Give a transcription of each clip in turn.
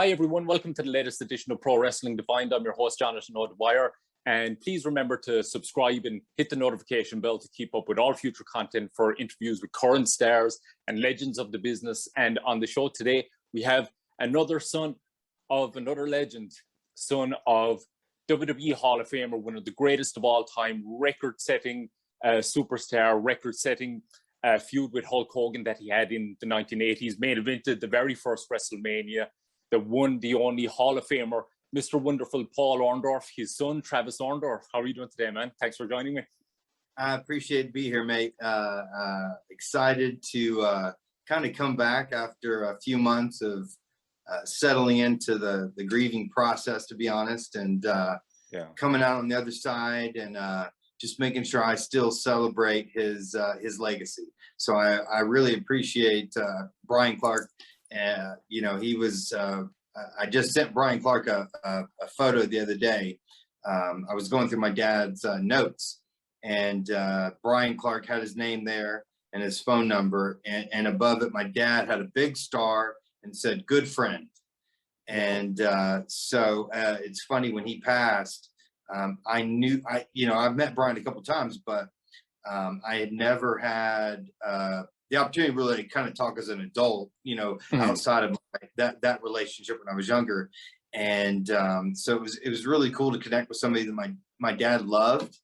Hi, everyone. Welcome to the latest edition of Pro Wrestling Defined. I'm your host, Jonathan O'Dwyer. And please remember to subscribe and hit the notification bell to keep up with all future content for interviews with current stars and legends of the business. And on the show today, we have another son of another legend, son of WWE Hall of Famer, one of the greatest of all time, record-setting superstar, record-setting feud with Hulk Hogan that he had in the 1980s, main evented the very first WrestleMania, the one, the only Hall of Famer, Mr. Wonderful Paul Orndorff, his son, Travis Orndorff. How are you doing today, man? Thanks for joining me. I appreciate to be here, mate. Excited to kind of come back after a few months of settling into the grieving process, to be honest, and coming out on the other side and just making sure I still celebrate his legacy. So I really appreciate Brian Clark. You know, he was, I just sent Brian Clark a photo the other day. I was going through my dad's notes, and Brian Clark had his name there and his phone number, and above it, my dad had a big star and said, "Good friend." And so it's funny, when he passed, I knew, I've met Brian a couple of times, but I had never had the opportunity to really kind of talk as an adult, outside of that relationship when I was younger. And so it was really cool to connect with somebody that my dad loved.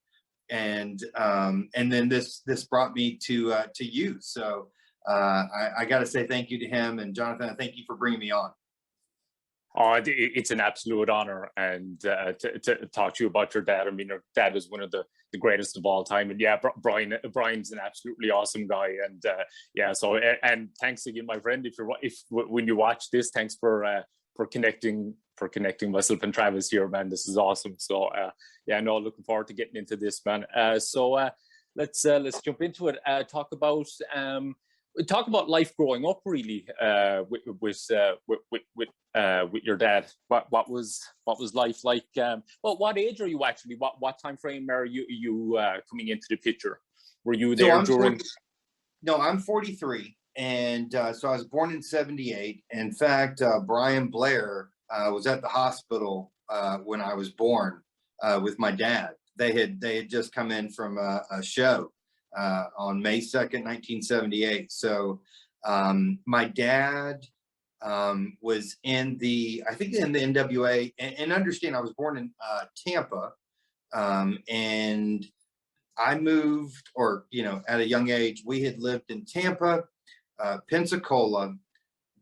And then this brought me to you. So I got to say thank you to him, and Jonathan, thank you for bringing me on. Oh, it's an absolute honor, and to talk to you about your dad. I mean, your dad is one of the greatest of all time, and yeah, Brian's an absolutely awesome guy, and So and thanks again, my friend. When you watch this, thanks for connecting myself and Travis here, man. This is awesome. So looking forward to getting into this, man. Let's jump into it. Talk about life growing up, really, with your dad. What was life like? What age are you actually? What time frame are you coming into the picture? Were you there during? I'm 43, and so I was born in '78. In fact, Brian Blair was at the hospital when I was born with my dad. They had just come in from a show on May 2nd, 1978. So my dad was in the NWA, and understand I was born in Tampa, and I moved, at a young age. We had lived in Tampa, Pensacola,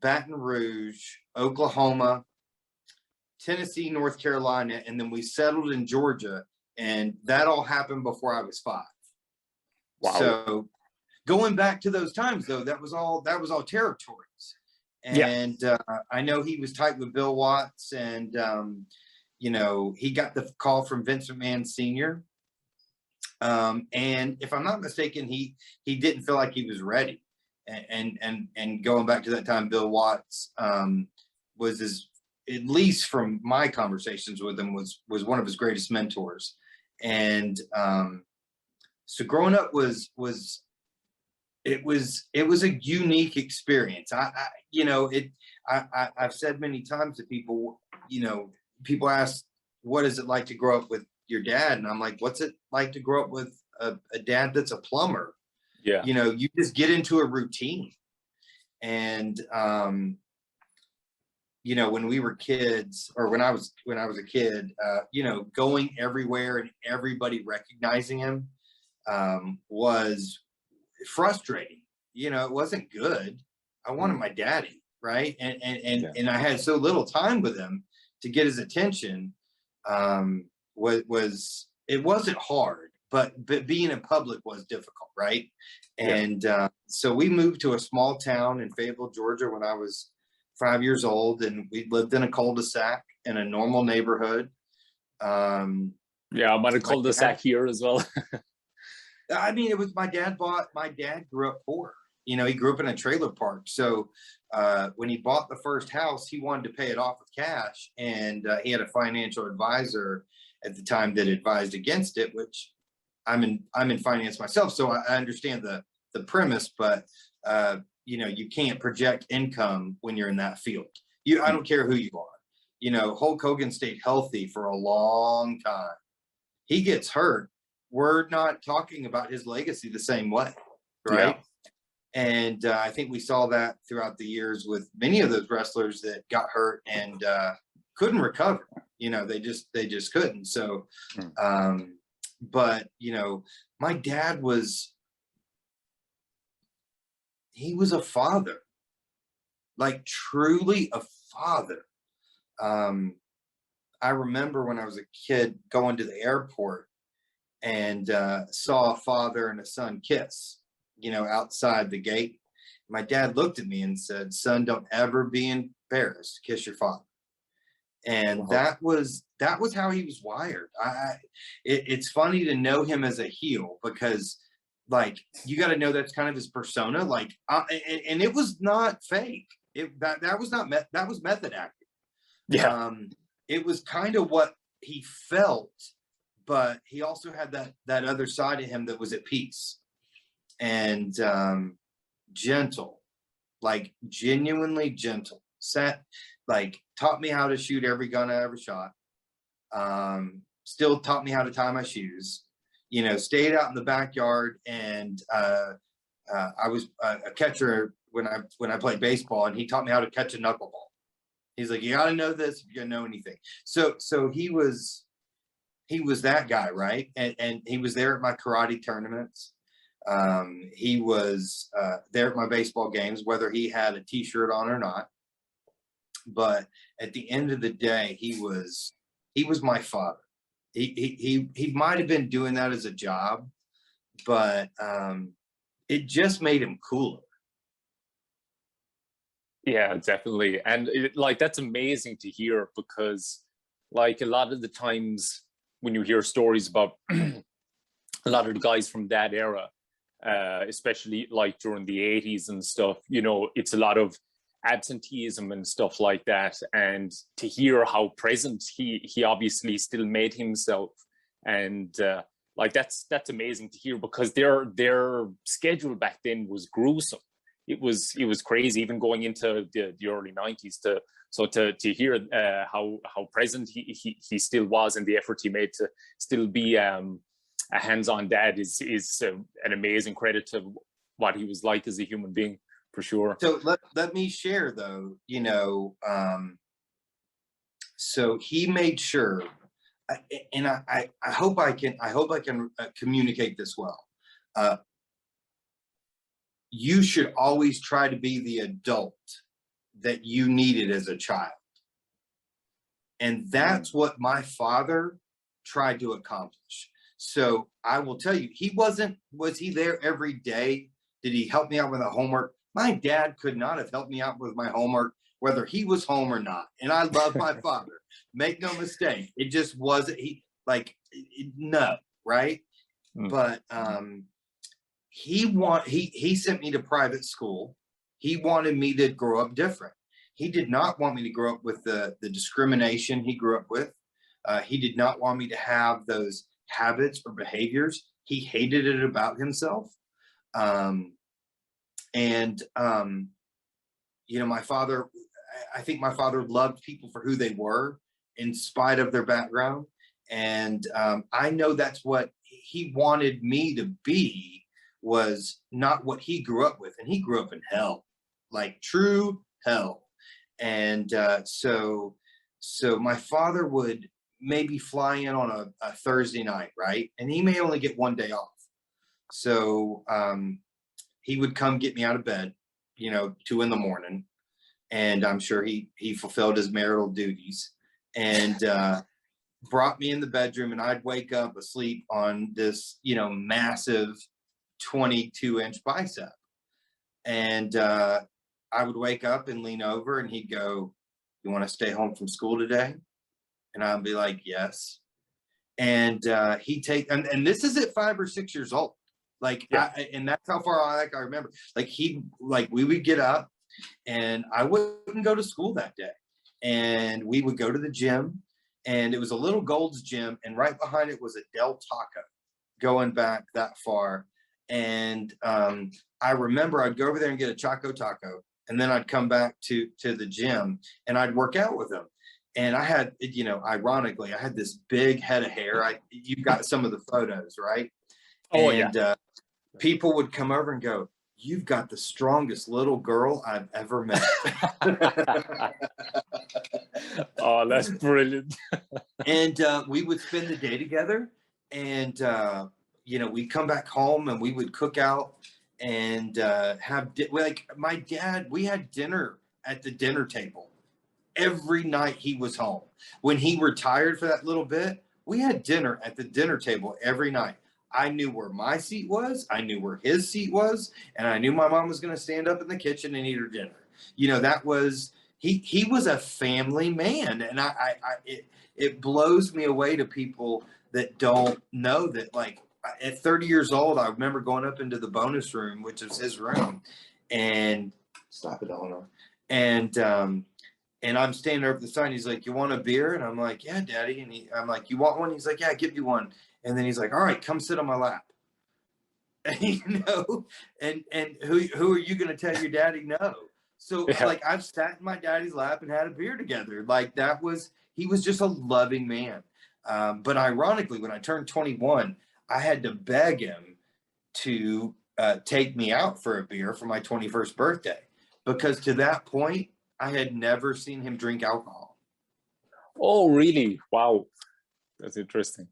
Baton Rouge, Oklahoma, Tennessee, North Carolina, and then we settled in Georgia, and that all happened before I was 5. Wow. So going back to those times, though, that was all territories. And I know he was tight with Bill Watts, and he got the call from Vince McMahon Sr. And if I'm not mistaken, he didn't feel like he was ready. And going back to that time, Bill Watts was at least from my conversations with him, was one of his greatest mentors. And so growing up was a unique experience. I've said many times to people, people ask, what is it like to grow up with your dad? And I'm like, what's it like to grow up with a dad that's a plumber? Yeah. You just get into a routine. And when we were kids, or when I was a kid, going everywhere and everybody recognizing him was frustrating. It wasn't good. I wanted my daddy, right? And I had so little time with him to get his attention. It wasn't hard, but being in public was difficult, right? And so we moved to a small town in Fayetteville, Georgia, when I was 5 years old, and we lived in a cul-de-sac in a normal neighborhood. I'm at a cul-de-sac here as well. I mean, it was my dad grew up poor. He grew up in a trailer park. So when he bought the first house, he wanted to pay it off with cash. And he had a financial advisor at the time that advised against it, which I'm in finance myself. So I understand the premise, but you can't project income when you're in that field. I don't care who you are. You know, Hulk Hogan stayed healthy for a long time. He gets hurt. We're not talking about his legacy the same way, right? Yeah. And I think we saw that throughout the years with many of those wrestlers that got hurt and couldn't recover. You know, they just couldn't. So, but you know, my dad he was a father, like truly a father. I remember when I was a kid going to the airport and saw a father and a son kiss, you know, outside the gate. My dad looked at me and said, "Son, don't ever be embarrassed. Kiss your father." And that was how he was wired. It's funny to know him as a heel because, like, you got to know that's kind of his persona. Like, and it was not fake. That was not that was method acting. Yeah. It was kind of what he felt, but he also had that other side of him that was at peace and gentle, like genuinely gentle. Like taught me how to shoot every gun I ever shot. Still taught me how to tie my shoes. You know, stayed out in the backyard, and I was a catcher when I played baseball, and he taught me how to catch a knuckleball. He's like, "You got to know this if you're gonna know anything." So he was that guy, right? And he was there at my karate tournaments. He was there at my baseball games, whether he had a t-shirt on or not. But at the end of the day, he was my father. He might have been doing that as a job, but it just made him cooler. Yeah, definitely. And like, that's amazing to hear because like a lot of the times when you hear stories about a lot of the guys from that era, especially like during the 80s and stuff, you know, it's a lot of absenteeism and stuff like that. And to hear how present he obviously still made himself. And like, that's amazing to hear because their schedule back then was gruesome. It was crazy, even going into the early 90s. To hear how present he still was and the effort he made to still be a hands-on dad is an amazing credit to what he was like as a human being, for sure. So let me share though, you know, so he made sure, and I hope I can communicate this well. You should always try to be the adult that you needed as a child. And that's what my father tried to accomplish. So I will tell you, was he there every day? Did he help me out with the homework? My dad could not have helped me out with my homework, whether he was home or not. And I love my father. Make no mistake. It just wasn't, no, right? But he sent me to private school. He wanted me to grow up different. He did not want me to grow up with the discrimination he grew up with. He did not want me to have those habits or behaviors. He hated it about himself. You know, my father, I think my father loved people for who they were in spite of their background. And I know that's what he wanted me to be, was not what he grew up with. And he grew up in hell, like true hell. And so my father would maybe fly in on a Thursday night, right? And he may only get one day off. So he would come get me out of bed, you know, 2 a.m. And I'm sure he fulfilled his marital duties and brought me in the bedroom, and I'd wake up asleep on this, you know, massive 22-inch bicep. And I would wake up and lean over and he'd go, "You want to stay home from school today?" And I'd be like, "Yes." And he'd take, and this is at 5 or 6 years old. Like, yeah. And that's how far I remember. Like we would get up, and I wouldn't go to school that day, and we would go to the gym, and it was a little Gold's Gym, and right behind it was a Del Taco, going back that far. And I remember I'd go over there and get a Choco Taco, and then I'd come back to the gym and I'd work out with him. And I had, you know, ironically, I had this big head of hair. You've got some of the photos, right? Oh, and yeah. People would come over and go, "You've got the strongest little girl I've ever met." Oh, that's brilliant. And we would spend the day together, and you know, we'd come back home and we would cook out and like my dad. We had dinner at the dinner table every night he was home. When he retired for that little bit, we had dinner at the dinner table every night. I knew where my seat was, I knew where his seat was, and I knew my mom was going to stand up in the kitchen and eat her dinner. You know, that was he was a family man, and it blows me away to people that don't know that. Like at 30 years old, I remember going up into the bonus room, which is his room, and stop it, Eleanor. And I'm standing there at the sign. He's like, "You want a beer?" And I'm like, "Yeah, Daddy." And I'm like, "You want one?" He's like, "Yeah, give me one." And then he's like, "All right, come sit on my lap." And, you know, and who are you going to tell your daddy no? So Yeah. like I've sat in my daddy's lap and had a beer together. Like he was just a loving man. But ironically, when I turned 21, I had to beg him to take me out for a beer for my 21st birthday, because to that point, I had never seen him drink alcohol. Oh, really? Wow. That's interesting.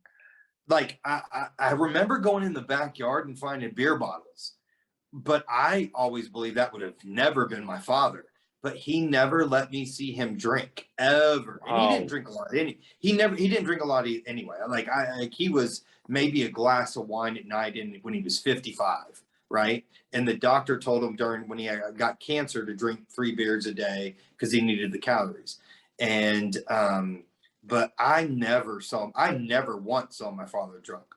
Like I remember going in the backyard and finding beer bottles, but I always believed that would have never been my father. But he never let me see him drink ever, and he didn't Wow. drink a lot. He didn't drink a lot anyway. Like he was maybe a glass of wine at night when he was 55, right? And the doctor told him when he got cancer to drink 3 beers a day because he needed the calories. And but I never once saw my father drunk.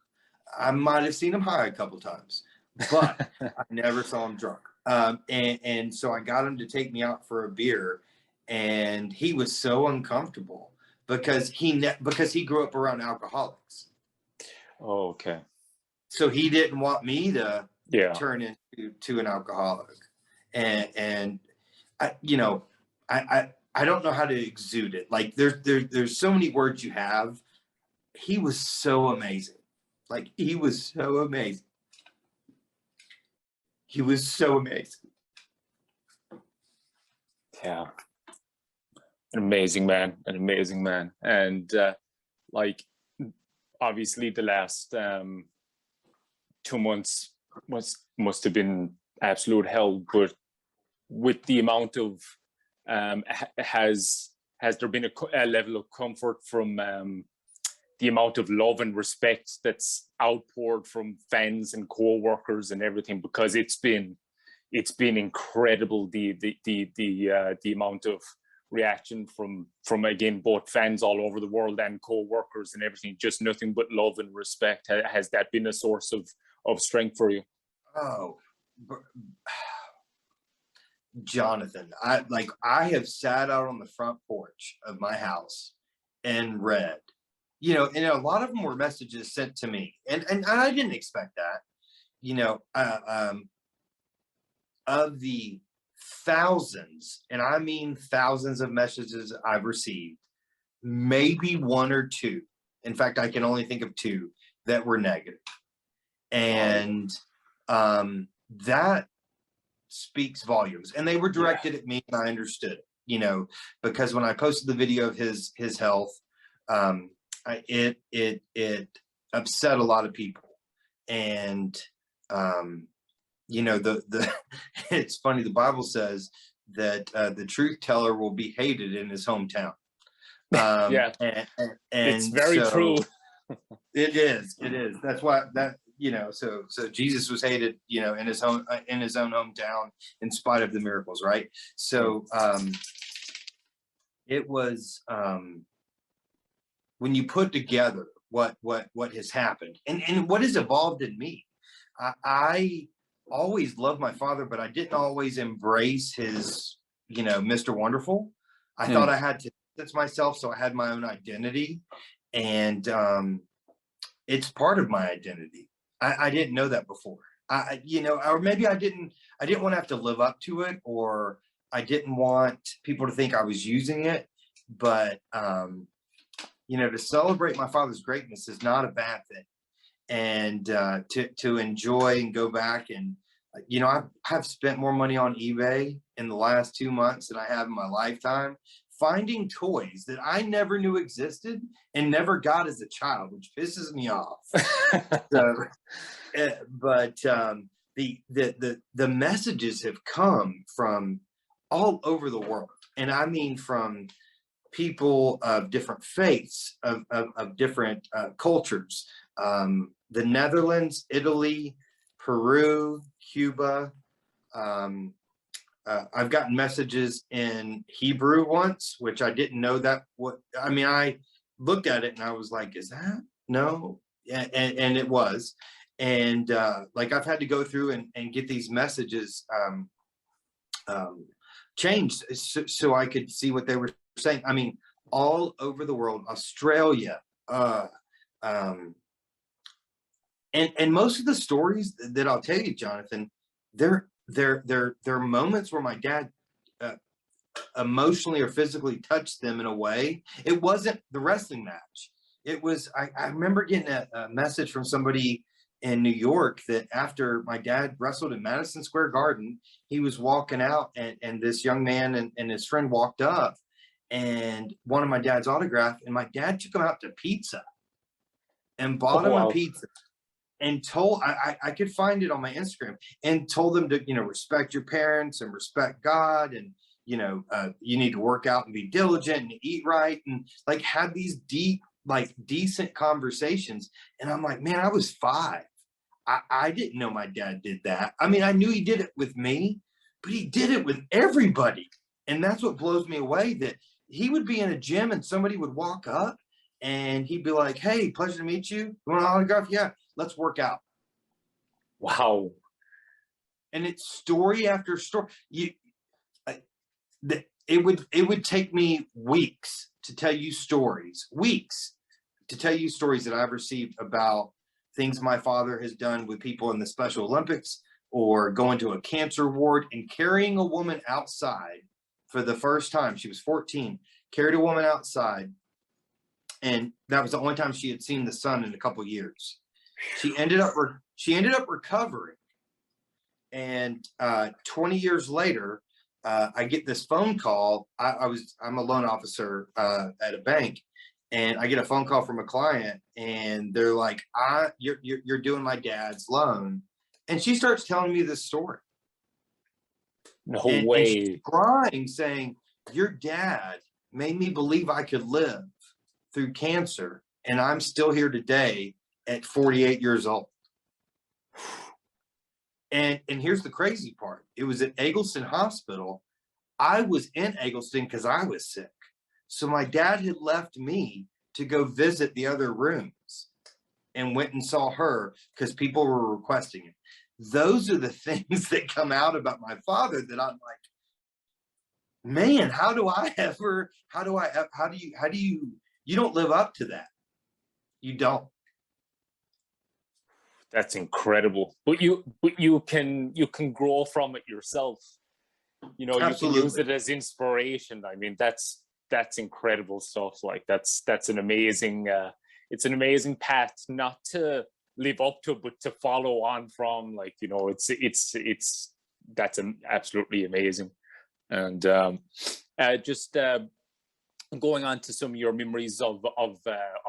I might have seen him high a couple times, but I never saw him drunk. And so I got him to take me out for a beer, and he was so uncomfortable because he grew up around alcoholics. Oh, okay. So he didn't want me to turn into an alcoholic. And I, you know, I don't know how to exude it. Like there's so many words you have. He was so amazing. Like he was so amazing. He was so amazing. Yeah. An amazing man. And like obviously the last 2 months must have been absolute hell, but with the amount of has there been a level of comfort from the amount of love and respect that's outpoured from fans and co-workers and everything? Because it's been incredible, the amount of reaction from again both fans all over the world and co-workers and everything. Just nothing but love and respect. Has that been a source of strength for you? Oh, Jonathan, I have sat out on the front porch of my house and read, you know, and a lot of them were messages sent to me, and I didn't expect that, you know, of the thousands, and I mean thousands of messages I've received, maybe 1 or 2. In fact, I can only think of 2 that were negative. And that speaks volumes. And they were directed at me, and I understood it, you know, because when I posted the video of his health, it upset a lot of people. And you know, it's funny, the Bible says that the truth teller will be hated in his hometown. Yeah, and it's very true. It is. That's why you know, so Jesus was hated, you know, in his own hometown, in spite of the miracles, right? So it was when you put together what has happened and what has evolved in me. I always loved my father, but I didn't always embrace his, you know, Mr. Wonderful. I thought I had to distance myself, so I had my own identity, and it's part of my identity. I didn't know that before. You know, or maybe I didn't want to have to live up to it, or I didn't want people to think I was using it, but to celebrate my father's greatness is not a bad thing. And to enjoy and go back and, I've spent more money on eBay in the last 2 months than I have in my lifetime, finding toys that I never knew existed and never got as a child, which pisses me off. So, but the messages have come from all over the world, and I mean from people of different faiths, of different cultures, the Netherlands, Italy, Peru, Cuba. I've gotten messages in Hebrew once, which I didn't know I looked at it and I was like, is that? No. And it was. And I've had to go through and get these messages changed so I could see what they were saying. I mean, all over the world, Australia, and most of the stories that I'll tell you, Jonathan, they're moments where my dad emotionally or physically touched them in a way. It wasn't the wrestling match. It was, I remember getting a message from somebody in New York that after my dad wrestled in Madison Square Garden, he was walking out and this young man and his friend walked up and wanted my dad's autograph, and my dad took him out to pizza and bought him a pizza. And told, I could find it on my Instagram, and told them to, respect your parents and respect God. And, you need to work out and be diligent and eat right. And have these deep, decent conversations. And I'm like, man, I was 5. I didn't know my dad did that. I mean, I knew he did it with me, but he did it with everybody. And that's what blows me away, that he would be in a gym and somebody would walk up and he'd be like, hey, pleasure to meet you. You want an autograph? Yeah. Let's work out. Wow. And it's story after story. It would take me weeks to tell you stories, that I've received about things my father has done with people in the Special Olympics, or going to a cancer ward and carrying a woman outside for the first time. She was 14, carried a woman outside, and that was the only time she had seen the sun in a couple of years. She ended up recovering, and 20 years later, I get this phone call. I'm a loan officer at a bank, and I get a phone call from a client, and they're like, "You're doing my dad's loan," and she starts telling me this story. No way. And she's crying, saying, "Your dad made me believe I could live through cancer, and I'm still here today at 48 years old." And here's the crazy part. It was at Eggleston Hospital. I was in Eggleston because I was sick. So my dad had left me to go visit the other rooms, and went and saw her because people were requesting it. Those are the things that come out about my father that I'm like, man, how do you don't live up to that. You don't. That's incredible. But you can grow from it yourself. Absolutely. You can use it as inspiration. I mean, that's incredible stuff. That's an amazing it's an amazing path, not to live up to, but to follow on from. That's absolutely amazing. And just going on to some of your memories of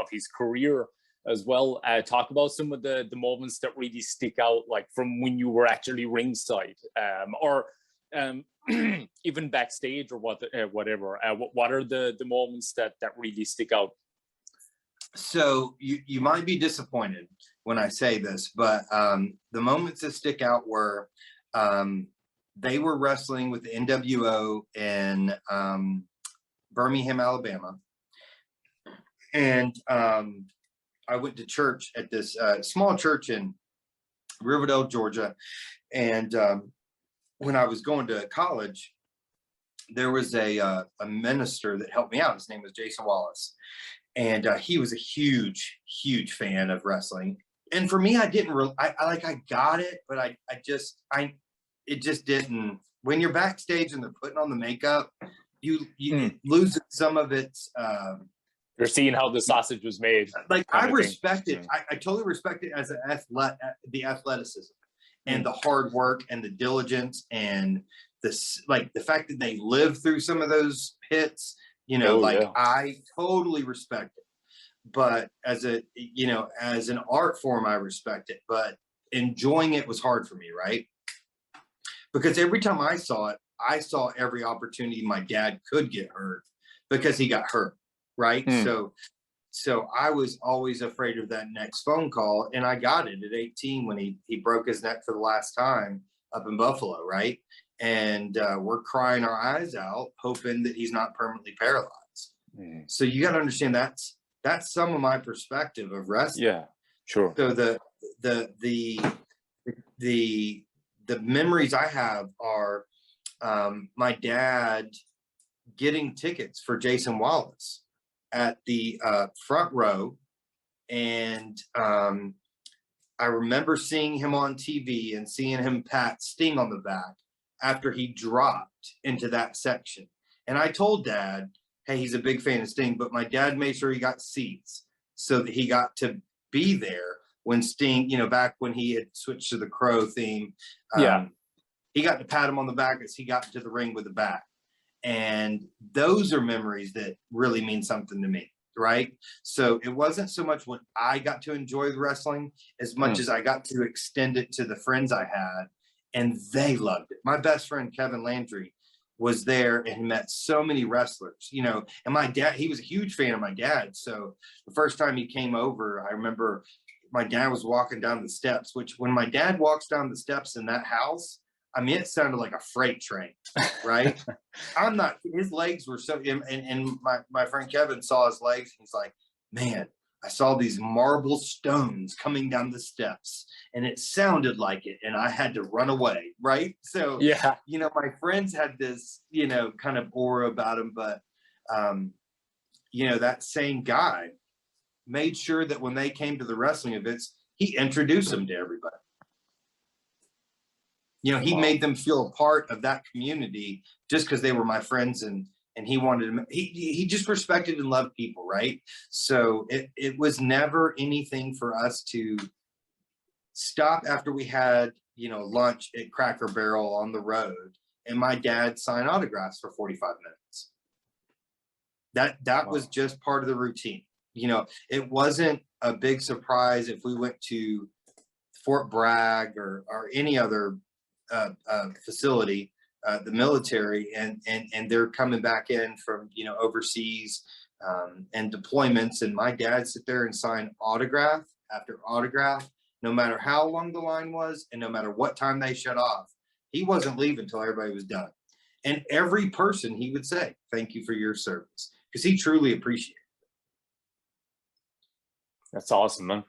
his career as well. Talk about some of the moments that really stick out, from when you were actually ringside, or even backstage, or whatever. What are the moments that really stick out? So you might be disappointed when I say this, but the moments that stick out were they were wrestling with the NWO in Birmingham, Alabama, and I went to church at this small church in Riverdale, Georgia, and when I was going to college, there was a minister that helped me out. His name was Jason Wallace. And he was a huge fan of wrestling. And for me, I didn't really, I got it, but it just didn't when you're backstage and they're putting on the makeup, it loses some of its. You're seeing how the sausage was made. Like I respect it. I totally respect it as the athleticism and the hard work and the diligence and this, like the fact that they lived through some of those hits. I totally respect it. But as as an art form, I respect it. But enjoying it was hard for me, right? Because every time I saw it, I saw every opportunity my dad could get hurt because he got hurt, right? So I was always afraid of that next phone call, and I got it at 18 when he broke his neck for the last time up in Buffalo, right? And we're crying our eyes out, hoping that he's not permanently paralyzed. So you got to understand that's some of my perspective of wrestling. Yeah, sure. So the memories I have are my dad getting tickets for Jason Wallace at the front row, and I remember seeing him on TV and seeing him pat Sting on the back after he dropped into that section. And I told Dad, hey, he's a big fan of Sting, but my dad made sure he got seats so that he got to be there when Sting, back when he had switched to the Crow theme. He got to pat him on the back as he got into the ring with the back. And those are memories that really mean something to me, right? So it wasn't so much when I got to enjoy the wrestling as much as I got to extend it to the friends I had, and they loved it. My best friend, Kevin Landry, was there and met so many wrestlers, and my dad, he was a huge fan of my dad. So the first time he came over, I remember my dad was walking down the steps, which when my dad walks down the steps in that house, I mean, it sounded like a freight train, right? His legs were so, and my friend Kevin saw his legs. He's like, man, I saw these marble stones coming down the steps and it sounded like it. And I had to run away, right? So, my friends had this, kind of aura about him, but, that same guy made sure that when they came to the wrestling events, he introduced them to everybody. He made them feel a part of that community just because they were my friends, and he wanted them. He just respected and loved people, right? So it was never anything for us to stop after we had, lunch at Cracker Barrel on the road and my dad sign autographs for 45 minutes. That was just part of the routine. It wasn't a big surprise if we went to Fort Bragg or any other facility, the military, and they're coming back in from overseas and deployments, and my dad sit there and sign autograph after autograph, no matter how long the line was and no matter what time they shut off. He wasn't leaving until everybody was done, and every person he would say thank you for your service because he truly appreciated it. That's awesome, man.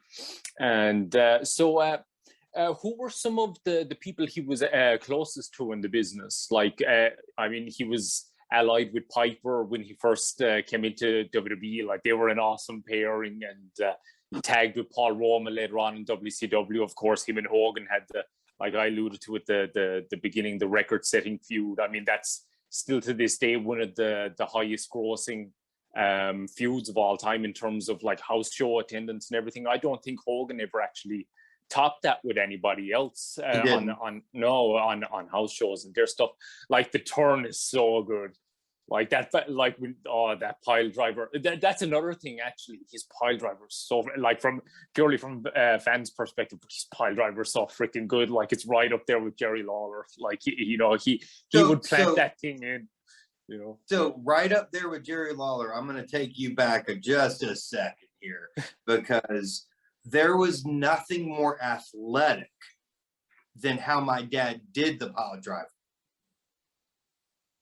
And who were some of the people he was closest to in the business? Like, he was allied with Piper when he first came into WWE. Like, they were an awesome pairing, and he tagged with Paul Roma later on in WCW. Of course, him and Hogan had like I alluded to at the beginning, the record-setting feud. I mean, that's still to this day one of the highest-grossing feuds of all time in terms of like house show attendance and everything. I don't think Hogan ever actually topped that with anybody else on house shows and their stuff. Like the turn is so good, like that. Like that pile driver. That's another thing actually. His pile driver is so like purely from fans' perspective. His pile driver is so freaking good. Like it's right up there with Jerry Lawler. Like he would plant that thing in. So right up there with Jerry Lawler. I'm going to take you back just a second here because there was nothing more athletic than how my dad did the pile driver.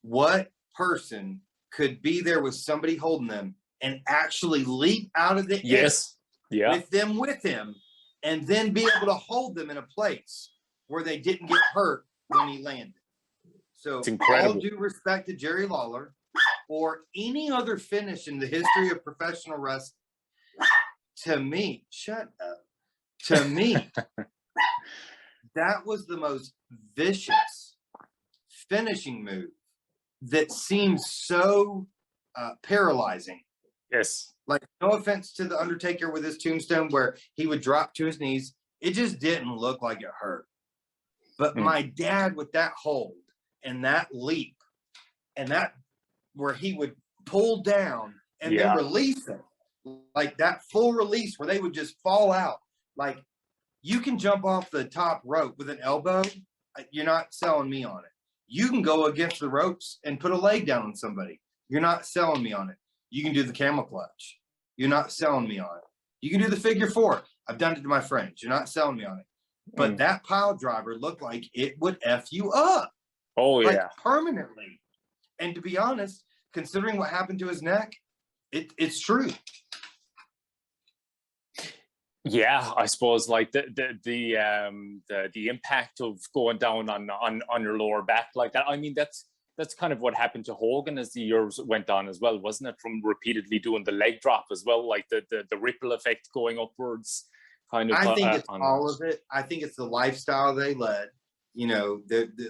What person could be there with somebody holding them and actually leap out of the air with him and then be able to hold them in a place where they didn't get hurt when he landed? So all due respect to Jerry Lawler or any other finish in the history of professional wrestling, to me, that was the most vicious finishing move that seems so paralyzing. Yes. Like, no offense to the Undertaker with his tombstone where he would drop to his knees. It just didn't look like it hurt. But my dad with that hold and that leap and that where he would pull down and then release it, like that full release where they would just fall out. Like, you can jump off the top rope with an elbow. You're not selling me on it. You can go against the ropes and put a leg down on somebody. You're not selling me on it. You can do the camel clutch. You're not selling me on it. You can do the figure four. I've done it to my friends. You're not selling me on it. But that pile driver looked like it would F you up. Oh, like, yeah. Permanently. And to be honest, considering what happened to his neck, it's true. Yeah, I suppose like the impact of going down on your lower back like that. I mean, that's kind of what happened to Hogan as the years went on as well, wasn't it? From repeatedly doing the leg drop as well, like the ripple effect going upwards. Kind of. I think it's all of it. I think it's the lifestyle they led. You know,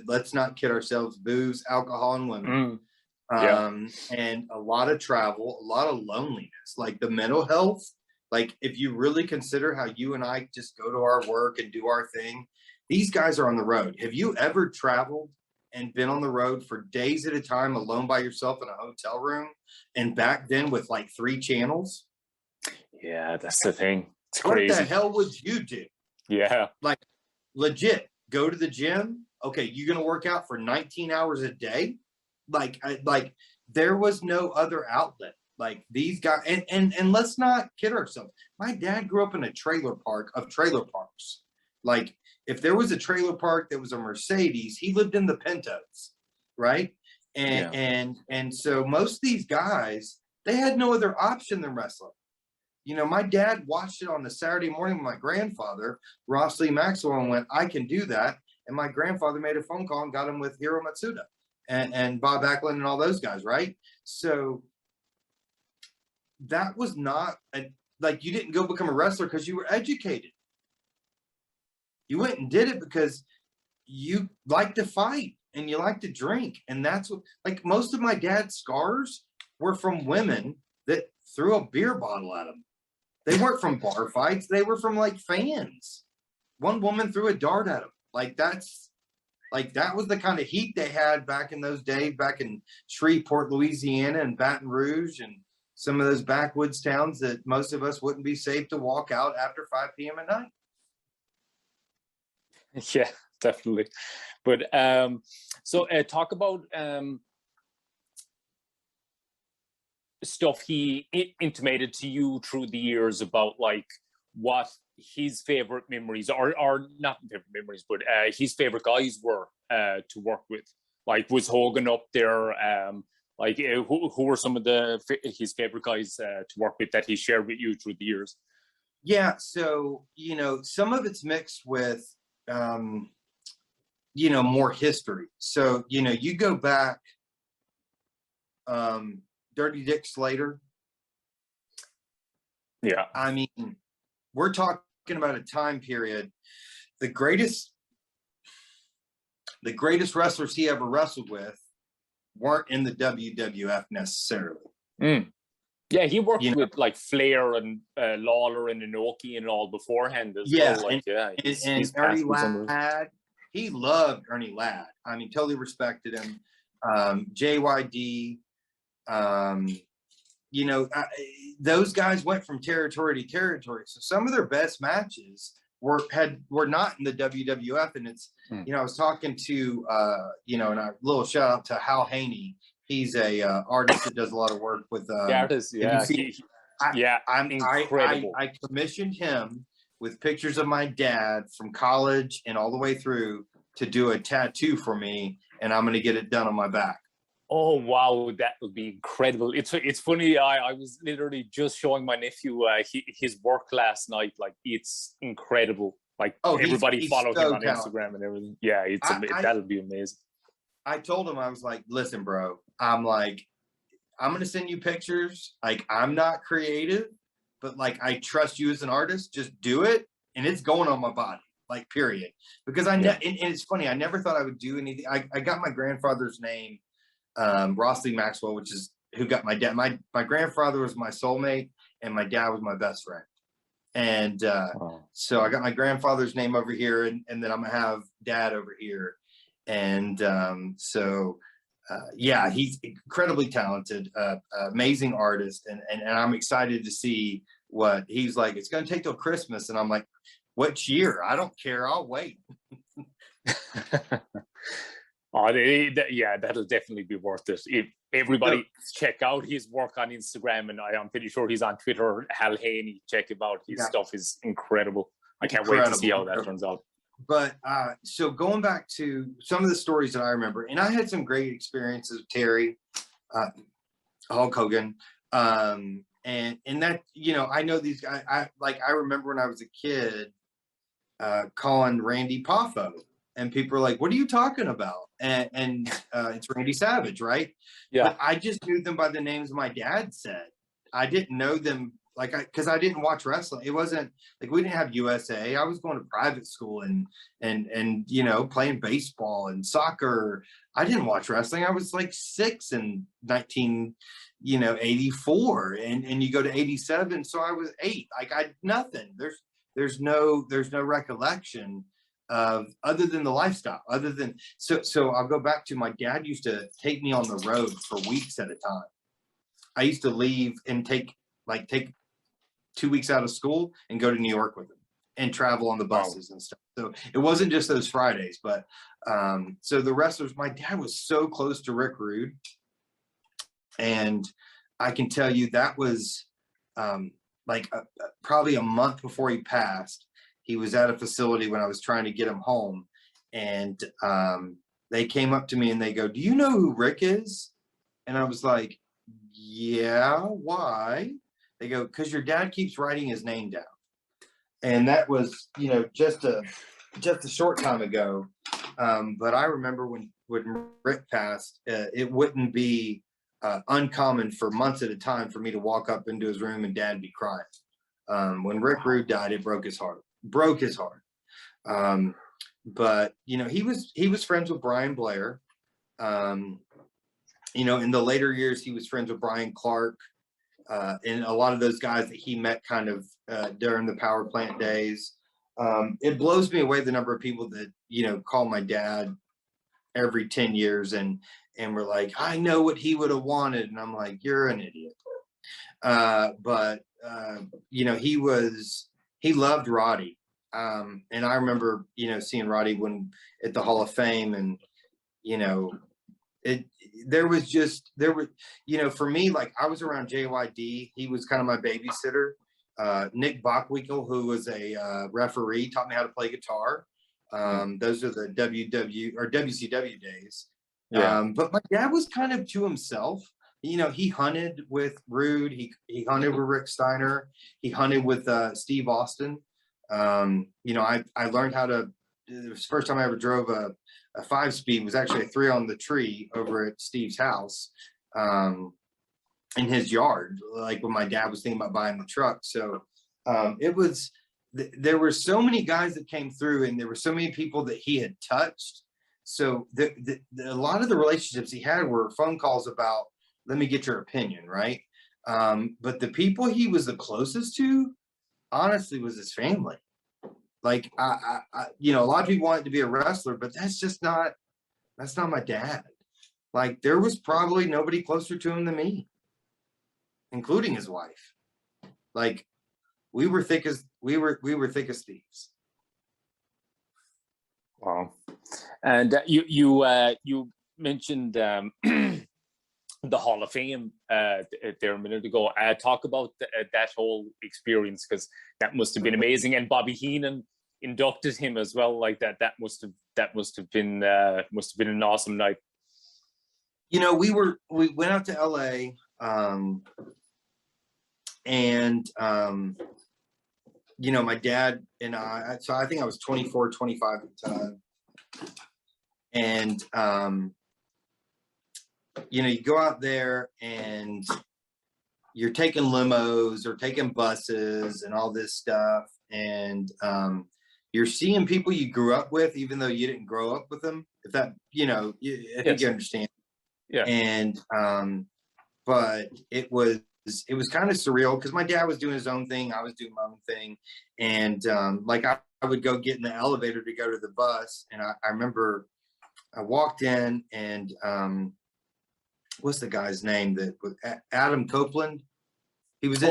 let's not kid ourselves. Booze, alcohol, and women. And a lot of travel, a lot of loneliness, like the mental health. Like, if you really consider how you and I just go to our work and do our thing, these guys are on the road. Have you ever traveled and been on the road for days at a time alone by yourself in a hotel room, and back then with like 3 channels? Yeah, that's the thing. It's what crazy. the hell would you do? Yeah. Like, legit, go to the gym. Okay, you're going to work out for 19 hours a day? Like there was no other outlet. Like, these guys, and let's not kid ourselves. My dad grew up in a trailer park of trailer parks. Like, if there was a trailer park that was a Mercedes, he lived in the Pintos, right? And so most of these guys, they had no other option than wrestling. You know, my dad watched it on a Saturday morning with my grandfather, Ross Lee Maxwell, and went, I can do that. And my grandfather made a phone call and got him with Hiro Matsuda and Bob Backlund and all those guys, right? So that was not like, you didn't go become a wrestler because you were educated. You went and did it because you like to fight and you like to drink. And that's what, like, most of my dad's scars were from women that threw a beer bottle at him. They weren't from bar fights. They were from like fans. One woman threw a dart at him. Like, that was the kind of heat they had back in those days, back in Shreveport, Louisiana, and Baton Rouge, and some of those backwoods towns that most of us wouldn't be safe to walk out after 5 p.m. at night. Yeah, definitely. But so talk about stuff he intimated to you through the years about, like, what his favorite memories or not favorite memories, but his favorite guys were to work with. Like, was Hogan up there? Like, who were some of his favorite guys to work with that he shared with you through the years? Yeah, so, you know, some of it's mixed with, you know, more history. So, you know, you go back, Dirty Dick Slater. Yeah. I mean, we're talking about a time period. The greatest wrestlers he ever wrestled with weren't in the WWF necessarily. Yeah, he worked with like Flair and Lawler and Inoki and all beforehand as well. Like, and Ernie Ladd, he loved Ernie Ladd. I mean, totally respected him. JYD, you know, those guys went from territory to territory. So some of their best matches were not in the WWF. And it's, you know, I was talking to, you know, and a little shout out to Hal Haney. He's a artist that does a lot of work with. Artist, yeah. I'm incredible. I commissioned him with pictures of my dad from college and all the way through to do a tattoo for me, and I'm going to get it done on my back. Oh wow, that would be incredible. It's funny. I was literally just showing my nephew his work last night. Like, it's incredible. Like, everybody followed him on Instagram and everything. Yeah, that'll be amazing. I told him, I was like, listen, bro, I'm going to send you pictures. Like, I'm not creative, but like, I trust you as an artist. Just do it. And it's going on my body. like period. Because and it's funny, I never thought I would do anything. I got my grandfather's name, Rossley Maxwell, which is who got my dad. My grandfather was my soulmate, and my dad was my best friend. And so I got my grandfather's name over here, and then I'm gonna have dad over here. And yeah, he's incredibly talented, amazing artist, and I'm excited to see what he's like. It's gonna take till Christmas, and I'm like, which year? I don't care. I'll wait. Yeah, that'll definitely be worth it. If everybody check out his work on Instagram, and I'm pretty sure he's on Twitter. Hal Haney, check him out. His stuff is incredible. I can't wait to see how that turns out. But so going back to some of the stories that I remember, and I had some great experiences with Terry, Hulk Hogan, and that, you know, I know these guys. I remember when I was a kid, calling Randy Poffo, and people are like, "What are you talking about?" And it's Randy Savage, right? Yeah. But I just knew them by the names my dad said. I didn't know them because I didn't watch wrestling. It wasn't like we didn't have USA. I was going to private school and you know, playing baseball and soccer. I didn't watch wrestling. I was like 6 in 1984, and you go to 87, so I was 8. Like I nothing. There's no recollection of other than the lifestyle, other than so I'll go back to my dad used to take me on the road for weeks at a time. I used to leave and take 2 weeks out of school and go to New York with him and travel on the buses and stuff. So it wasn't just those Fridays, but so the wrestlers, my dad was so close to Rick Rude, and I can tell you that was probably a month before he passed. He was at a facility when I was trying to get him home, and they came up to me and they go, "Do you know who Rick is?" And I was like, "Yeah, why?" They go, "Because your dad keeps writing his name down." And that was, you know, just a short time ago. But I remember when Rick passed, it wouldn't be uncommon for months at a time for me to walk up into his room and dad be crying. When Rick Rude died, it broke his heart. But you know, he was friends with Brian Blair. You know, in the later years, he was friends with Brian Clark, and a lot of those guys that he met kind of during the power plant days. It blows me away the number of people that, you know, call my dad every 10 years and we're like, "I know what he would have wanted," and I'm like, "You're an idiot." But you know, he loved Roddie. And I remember, you know, seeing Roddie when at the Hall of Fame, and, you know, there were, you know, for me, like I was around JYD. He was kind of my babysitter. Nick Bockwinkel, who was a referee, taught me how to play guitar. Those are the WCW days. Yeah. But my dad was kind of to himself. You know, he hunted with Rude. He hunted with Rick Steiner. He hunted with Steve Austin. You know, I learned how to. It was the first time I ever drove a 5-speed. Was actually a 3 on the tree over at Steve's house, in his yard. Like when my dad was thinking about buying the truck. So it was. There were so many guys that came through, and there were so many people that he had touched. So a lot of the relationships he had were phone calls about, "Let me get your opinion," right? But the people he was the closest to, honestly, was his family. Like I you know, a lot of people wanted to be a wrestler, but that's not my dad. Like there was probably nobody closer to him than me, including his wife. Like we were thick as thieves. Wow. And you mentioned the Hall of Fame there a minute ago. Talk about that whole experience, because that must have been amazing. And Bobby Heenan inducted him as well, like that. That must have been an awesome night. You know, we went out to LA, and you know, my dad and so I think I was 24, 25 at the time. And you know, you go out there and you're taking limos or taking buses and all this stuff. And you're seeing people you grew up with, even though you didn't grow up with them. If that, I think you understand. Yeah. And but it was kind of surreal because my dad was doing his own thing, I was doing my own thing, and like I would go get in the elevator to go to the bus, and I remember I walked in, and what's the guy's name that was Adam Copeland? He was in,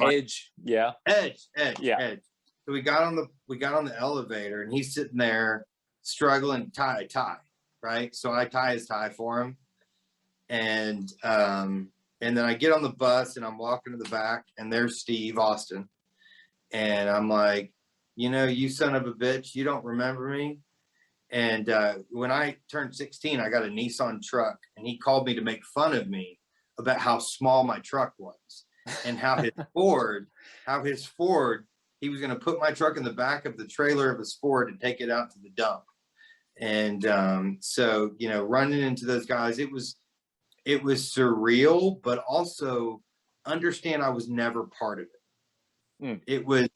Edge. Yeah. Edge. So we got on the elevator, and he's sitting there struggling to tie a tie, right? So I tie his tie for him, and then I get on the bus, and I'm walking to the back, and there's Steve Austin, and I'm like, you son of a bitch, you don't remember me? And when I turned 16, I got a Nissan truck, and he called me to make fun of me about how small my truck was, and how his Ford, he was going to put my truck in the back of the trailer of his Ford and take it out to the dump. And so, running into those guys, it was surreal, but also understand I was never part of it. It was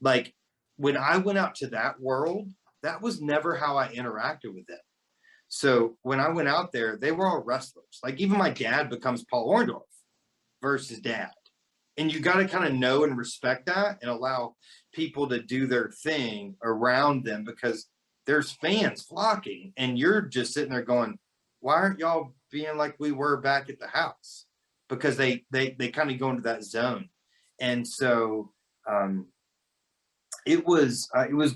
like when I went out to that world, that was never how I interacted with them. So when I went out there, they were all wrestlers. Like even my dad becomes Paul Orndorff versus dad. And you got to kind of know and respect that and allow people to do their thing around them, because there's fans flocking, and you're just sitting there going, why aren't y'all being like we were back at the house? Because they kind of go into that zone. And so it was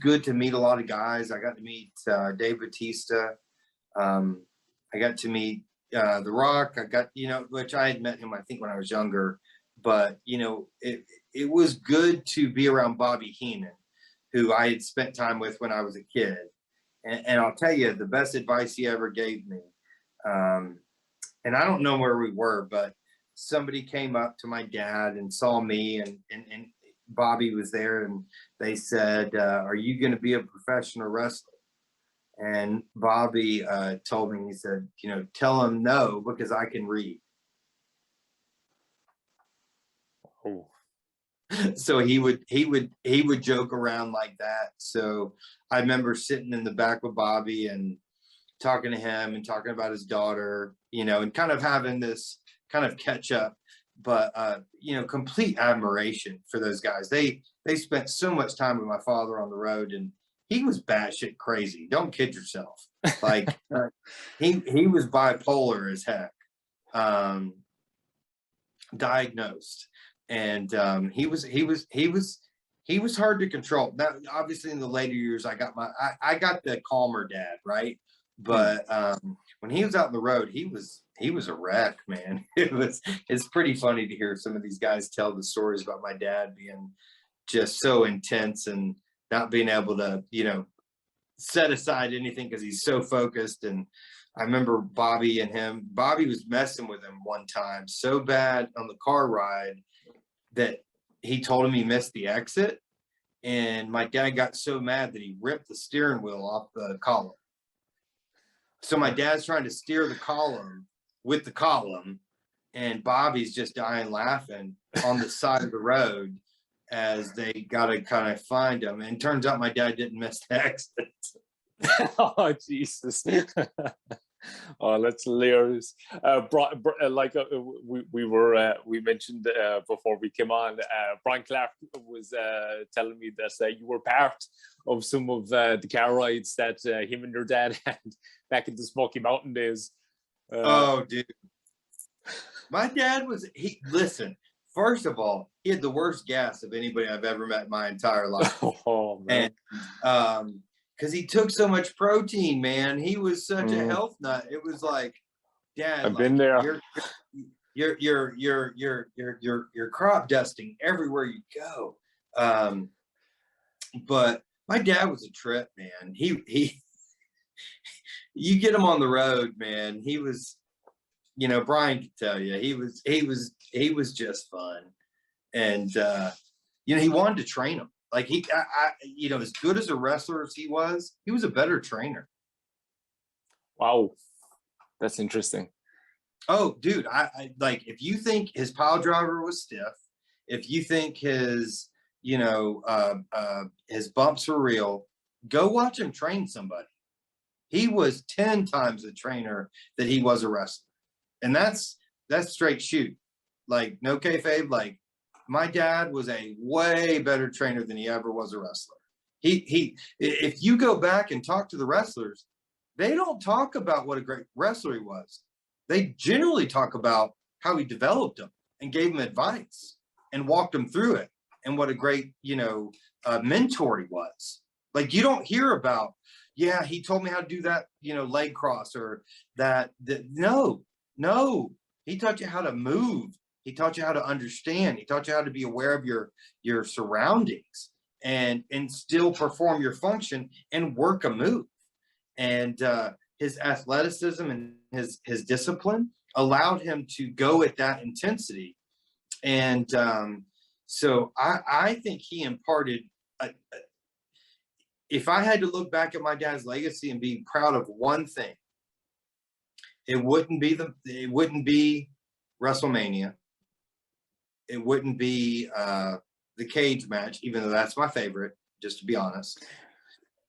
good to meet a lot of guys. I got to meet Dave Bautista. I got to meet The Rock. I got, which I had met him, I think, when I was younger. But, it was good to be around Bobby Heenan, who I had spent time with when I was a kid. And I'll tell you, the best advice he ever gave me, and I don't know where we were, but somebody came up to my dad and saw me, and Bobby was there, and they said, are you going to be a professional wrestler? And Bobby told me, he said, tell him no, because I can read. Oh. So he would joke around like that. So I remember sitting in the back with Bobby and talking to him and talking about his daughter, and kind of having this kind of catch up, but complete admiration for those guys. They spent so much time with my father on the road, and he was batshit crazy. Don't kid yourself. Like he was bipolar as heck, diagnosed. And he was hard to control. Now, obviously, in the later years, I got the calmer dad, right? But when he was out on the road, he was a wreck, man. It's pretty funny to hear some of these guys tell the stories about my dad being just so intense and not being able to, set aside anything because he's so focused. And I remember Bobby was messing with him one time so bad on the car ride that he told him he missed the exit, and my dad got so mad that he ripped the steering wheel off the column. So my dad's trying to steer the column with the column, and Bobby's just dying laughing on the side of the road as they got to kind of find him. And turns out my dad didn't miss the exit. Oh, Jesus. Oh, that's hilarious. We mentioned before we came on, Brian Clark was telling me that you were part of some of the car rides that him and your dad had back in the Smoky Mountain days. Oh, dude. My dad listen, first of all, he had the worst gas of anybody I've ever met in my entire life. Oh, man. And, because he took so much protein, man. He was such a health nut. It was like, Dad, I've been there. You're crop dusting everywhere you go. But my dad was a trip, man. He you get him on the road, man. He was, Brian could tell you, he was just fun. And he wanted to train him. Like as good as a wrestler as he was a better trainer. Wow. That's interesting. Oh, dude, I like, if you think his pile driver was stiff, if you think his, his bumps were real, Go watch him train somebody. He was 10 times the trainer that he was a wrestler. And that's straight shoot. Like, no kayfabe. Like, my dad was a way better trainer than he ever was a wrestler. If you go back and talk to the wrestlers, they don't talk about what a great wrestler he was. They generally talk about how he developed them and gave them advice and walked them through it, and what a great, mentor he was. Like, you don't hear about, yeah, he told me how to do that, leg cross, or that. No, he taught you how to move. He taught you how to understand. He taught you how to be aware of your surroundings and still perform your function and work a move. And his athleticism and his discipline allowed him to go at that intensity. And so I think he imparted if I had to look back at my dad's legacy and be proud of one thing, it wouldn't be WrestleMania. It wouldn't be the cage match, even though that's my favorite, just to be honest.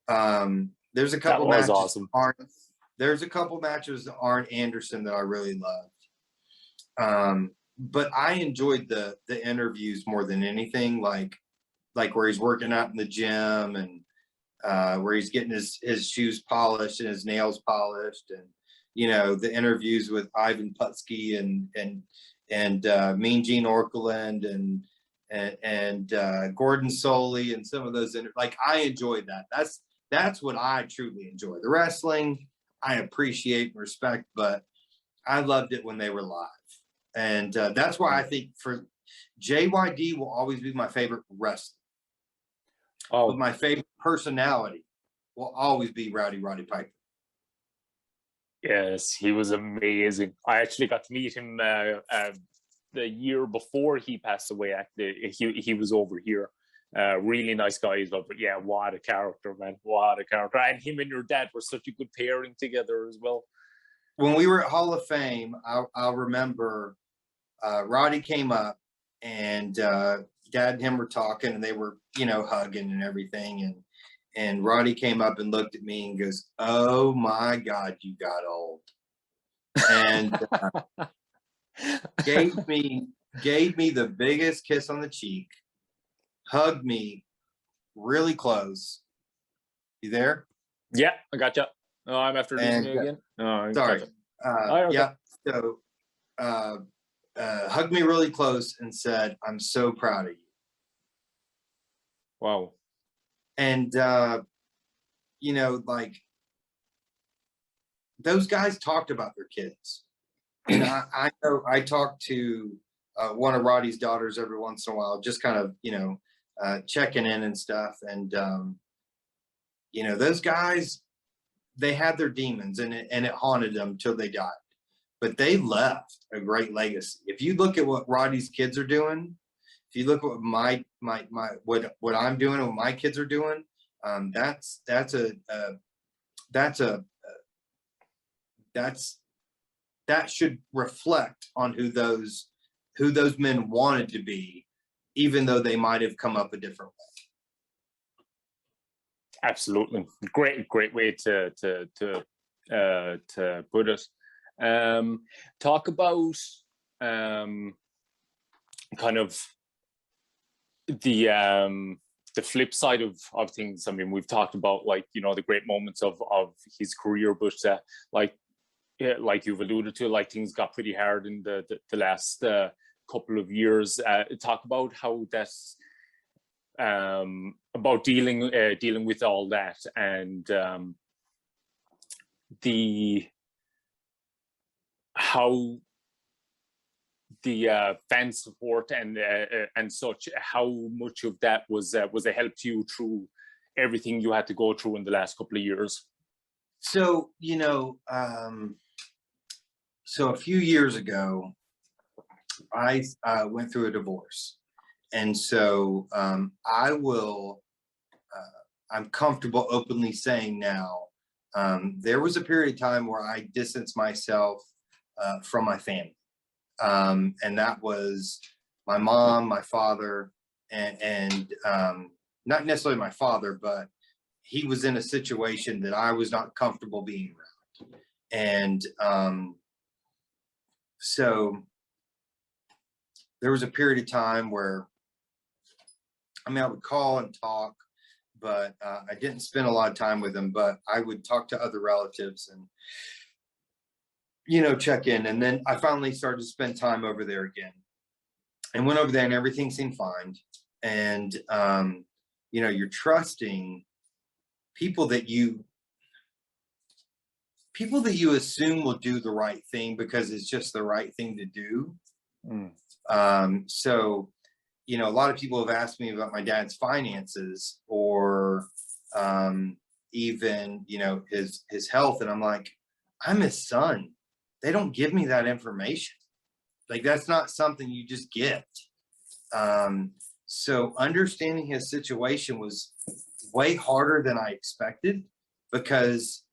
There's a couple matches. Awesome. There's a couple matches that aren't Anderson that I really loved. But I enjoyed the interviews more than anything, like where he's working out in the gym, and where he's getting his shoes polished and his nails polished, and the interviews with Ivan Putski and Mean Gene Orkeland and Gordon Soley, and some of those I enjoyed that. That's what I truly enjoy. The wrestling I appreciate and respect, but I loved it when they were live. And that's why I think for JYD will always be my favorite wrestler. Oh, But my favorite personality will always be Roddy Piper. Yes, he was amazing. I actually got to meet him the year before he passed away. Actually, he was over here. Really nice guy as well. But yeah, what a character, man! What a character! And him and your dad were such a good pairing together as well. When we were at Hall of Fame, I'll remember Roddy came up, and Dad and him were talking, and they were hugging and everything, and Roddy came up and looked at me and goes, "Oh my God, you got old," and gave me the biggest kiss on the cheek, hugged me really close. You there? Yeah, I gotcha. Oh, I'm after losing you again. Oh, sorry. Okay. Yeah. So hugged me really close and said, "I'm so proud of you." Wow. And those guys talked about their kids. And I know I talk to one of Roddy's daughters every once in a while, just kind of checking in and stuff. And those guys, they had their demons, and it haunted them till they died. But they left a great legacy. If you look at what Roddy's kids are doing, if you look at what what I'm doing and what my kids are doing, that should reflect on who those men wanted to be, even though they might have come up a different way. Absolutely, great way to put it. Talk about kind of the flip side of things. I mean, we've talked about the great moments of his career, but like you've alluded to, things got pretty hard in the last couple of years. Talk about how that's about dealing with all that, and how the fan support and such, how much of that was a help to you through everything you had to go through in the last couple of years? So so a few years ago, I went through a divorce, and so I'm comfortable openly saying now, there was a period of time where I distanced myself from my family. And that was my mom, my father, and not necessarily my father, but he was in a situation that I was not comfortable being around. And so there was a period of time where, I mean, I would call and talk, but I didn't spend a lot of time with him, but I would talk to other relatives and, you know, check in. And then I finally started to spend time over there again, and went over there and everything seemed fine. And, you know, you're trusting people that you assume will do the right thing because it's just the right thing to do. So, you know, a lot of people have asked me about my dad's finances, or even, you know, his health. And I'm like, I'm his son. They don't give me that information. Like, that's not something you just get. So understanding his situation was way harder than I expected, because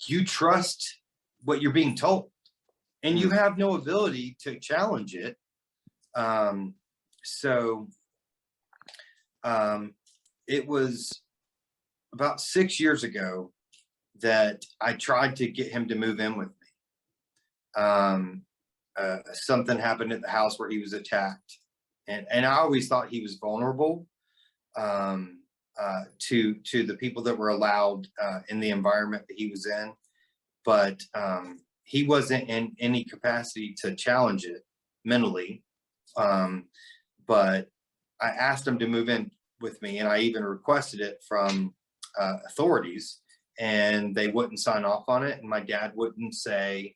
you trust what you're being told and you have no ability to challenge it. It was about 6 years ago that I tried to get him to move in with me. Something happened at the house where he was attacked, and I always thought he was vulnerable to the people that were allowed in the environment that he was in, but he wasn't in any capacity to challenge it mentally. But I asked him to move in with me, and I even requested it from authorities, and they wouldn't sign off on it. And my dad wouldn't say,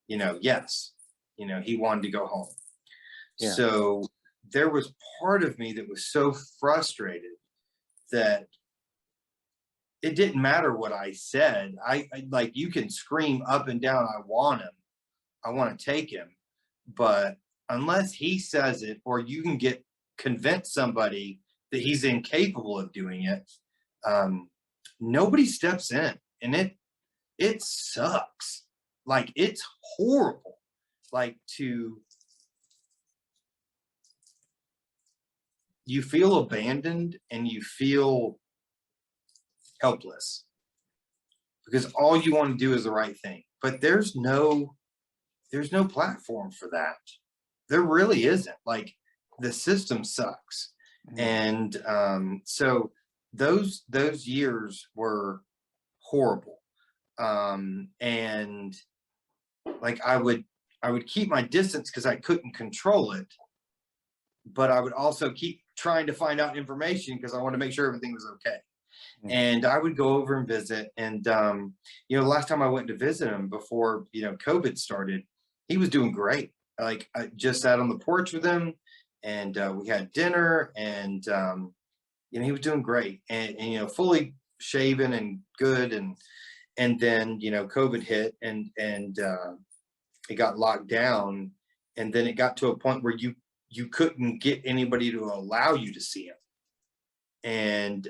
you know, yes, you know, he wanted to go home. Yeah. So there was part of me that was so frustrated that it didn't matter what I said. I like, you can scream up and down, I want him, I want to take him, but unless he says it, or you can convince somebody that he's incapable of doing it, nobody steps in. And it sucks. Like, it's horrible. Like, you feel abandoned and you feel helpless because all you want to do is the right thing. But there's no platform for that. There really isn't. Like, the system sucks. And so those years were horrible. And like, I would keep my distance because I couldn't control it, but I would also keep trying to find out information because I wanted to make sure everything was okay. And I would go over and visit. And you know, the last time I went to visit him before, you know, COVID started, he was doing great. Like, I just sat on the porch with him, and we had dinner, and you know, he was doing great, and you know, fully shaven and good. And then, you know, COVID hit, and it got locked down, and then it got to a point where you couldn't get anybody to allow you to see him, and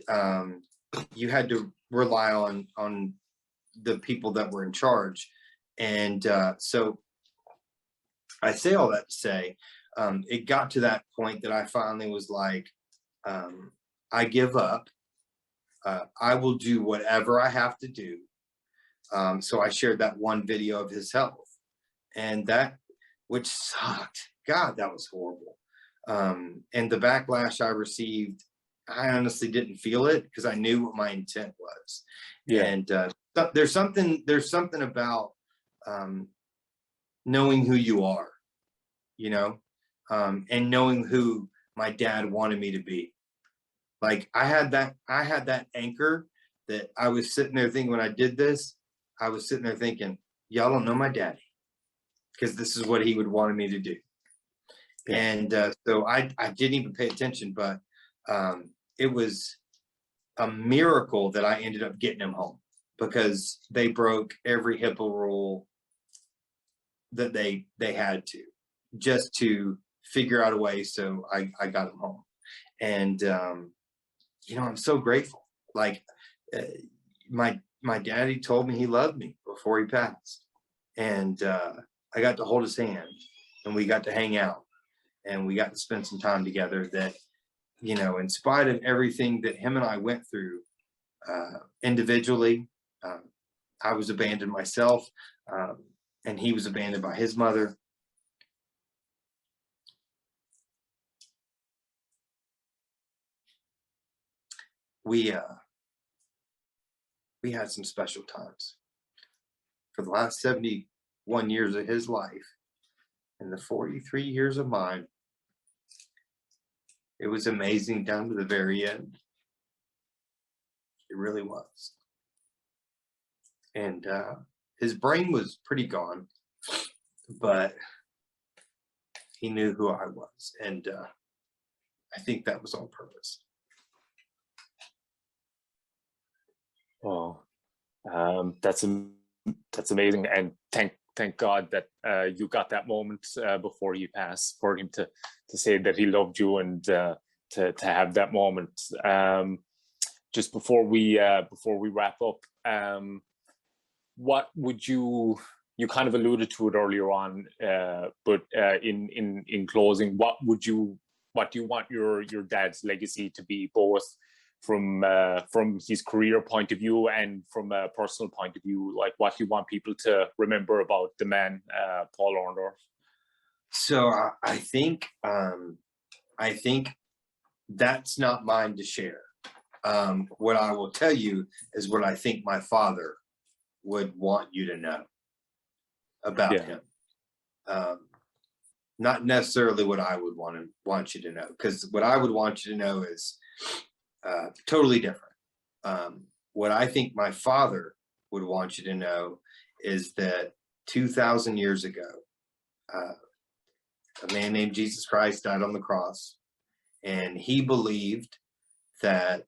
you had to rely on the people that were in charge. And so I say all that to say, it got to that point that I finally was like, I give up. I will do whatever I have to do. So I shared that one video of his health, and which sucked. God, that was horrible. And the backlash I received, I honestly didn't feel it because I knew what my intent was. Yeah. And there's something about knowing who you are, you know, and knowing who my dad wanted me to be. Like, I had that anchor that I was sitting there thinking, when I did this, I was sitting there thinking, y'all don't know my daddy, because this is what he would want me to do. Yeah. And so I didn't even pay attention, but it was a miracle that I ended up getting him home, because they broke every HIPAA rule that they had to, just to figure out a way. So I got him home. And you know, I'm so grateful. Like, my daddy told me he loved me before he passed, and I got to hold his hand, and we got to hang out, and we got to spend some time together. That, you know, in spite of everything that him and I went through, individually. I was abandoned myself, and he was abandoned by his mother. We had some special times. For the last 71 years of his life and the 43 years of mine, it was amazing down to the very end. It really was. And his brain was pretty gone, but he knew who I was. And I think that was on purpose. Oh, that's amazing, and thank God that you got that moment before you passed, for him to say that he loved you, and to have that moment. Just before we wrap up, what would you kind of alluded to it earlier on, but in closing, what do you want your dad's legacy to be, both from his career point of view and from a personal point of view? Like, what do you want people to remember about the man, Paul Orndorff? So I think that's not mine to share. What I will tell you is what I think my father would want you to know about him. Not necessarily what I would want you to know, because what I would want you to know is totally different. What I think my father would want you to know is that 2,000 years ago, a man named Jesus Christ died on the cross, and he believed that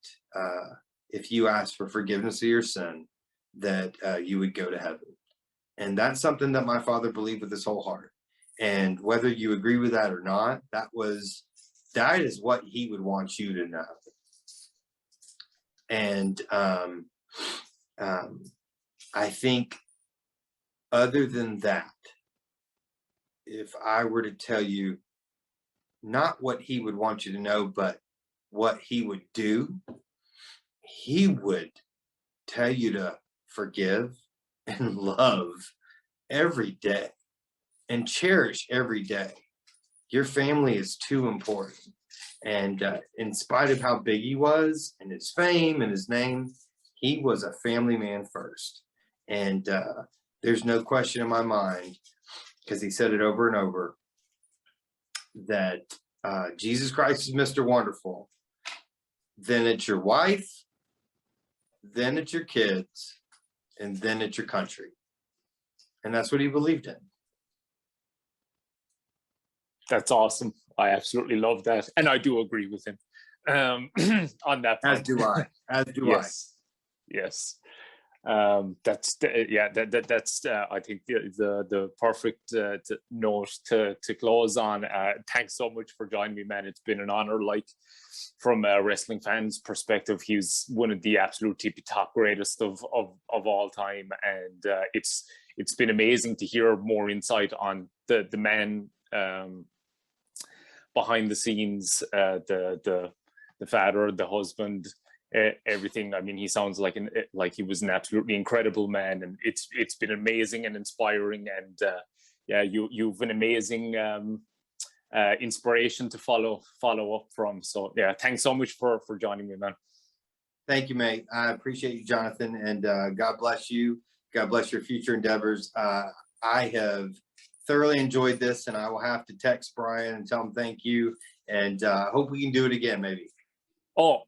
if you asked for forgiveness of your sin, that you would go to heaven. And that's something that my father believed with his whole heart. And whether you agree with that or not, that is what he would want you to know. And I think, other than that, if I were to tell you not what he would want you to know, but what he would do, he would tell you to forgive and love every day and cherish every day. Your family is too important. And in spite of how big he was and his fame and his name, he was a family man first. And there's no question in my mind, because he said it over and over, that Jesus Christ is Mr. Wonderful. Then it's your wife, then it's your kids, and then it's your country. And that's what he believed in. That's awesome. I absolutely love that, and I do agree with him on that point. As do I. As do yes. I. Yes. That's I think the perfect note to close on. Thanks so much for joining me, man. It's been an honor. Like, from a wrestling fan's perspective, he's one of the absolute tippy top greatest of all time, and it's been amazing to hear more insight on the man behind the scenes, the father, the husband, everything. I mean, he sounds like he was an absolutely incredible man, and it's been amazing and inspiring. And you've an amazing inspiration to follow up from. So yeah, thanks so much for joining me, man. Thank you, mate. I appreciate you, Jonathan, and God bless you. God bless your future endeavors. I have thoroughly enjoyed this, and I will have to text Brian and tell him thank you, and hope we can do it again, maybe. Oh,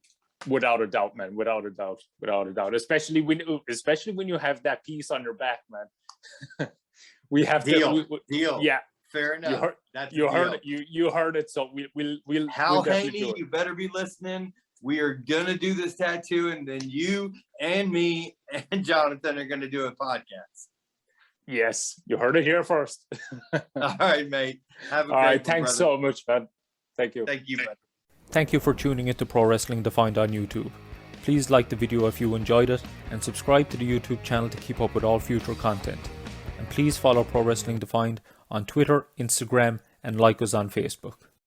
without a doubt, man. Without a doubt. Especially when you have that piece on your back, man. We have deal. Yeah, fair enough. You heard it. So we'll Hal we'll Haney, you better be listening. We are gonna do this tattoo, and then you and me and Jonathan are gonna do a podcast. Yes, you heard it here first. All right, mate. Have a great All right, one, thanks brother. so much, man. Thank you. Thank you, man. Thank you for tuning into Pro Wrestling Defined on YouTube. Please like the video if you enjoyed it, and subscribe to the YouTube channel to keep up with all future content. And please follow Pro Wrestling Defined on Twitter, Instagram, and like us on Facebook.